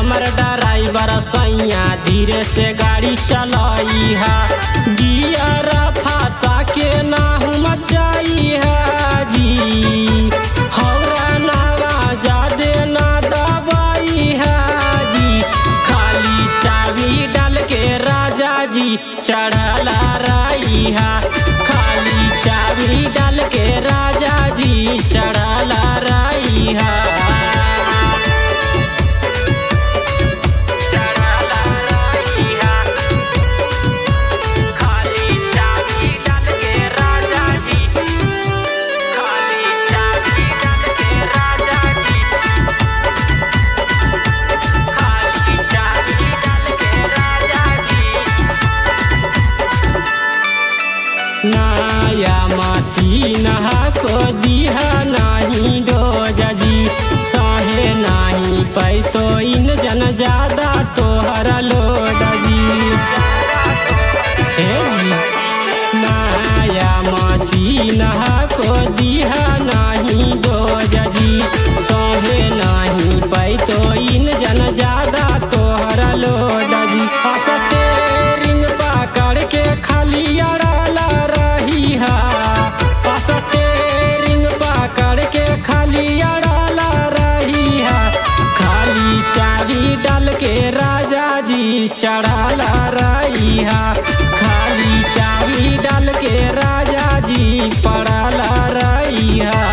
हमर ड्राइवर सैया धीरे से गाड़ी चलाई है। गियर फंसा के ना मचाई है जी, हौरन आवाजा देना दबाई है जी। खाली चाबी डाल के राजा जी चढ़ल रही है। खाली चाबी डाल के राजा जी चढ़ल रही है। नया मशीन को दिहा नहीं डोज जी, सहे नहीं पैतो इन जन ज्यादा तोहर लोड जी। हे जी नया मशीन को दिहा नहीं डोज जी, सहे नहीं पैतो इन जन ज्यादा तोहर लोड जी। स्टेरिंग पकड़ के खाली स्टेरिंग पकड़ के खाली अड़ाला रही है। खाली चाबी डाल के राजा जी चढ़ाला रही है। खाली चाबी डाल के राजा जी पड़ाला रही है।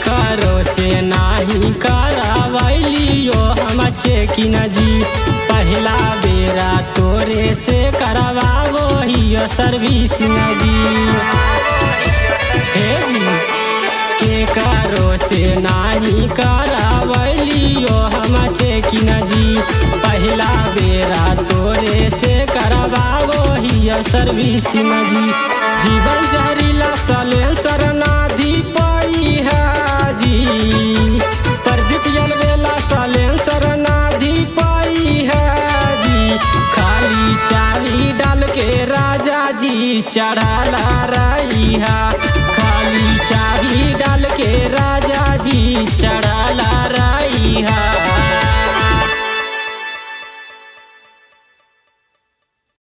करो से नहीं करावलियो हम चेकिन जी, पहला बेरा तोरे से करवावो ही सर्विसिंग जी। हे जी के करो से नहीं करावलियो हम चेकिन जी, पहला बेरा तोरे से करवावो ही सर्विसिंग जी। जीवन जहरीला सलेंसर नाधी पाई है जी, प्रदीप अलबेला सलेंसर नाधी पाई है जी। खाली चाबी डाल के राजा जी चढ़ाला रही है। खाली चाबी डाल के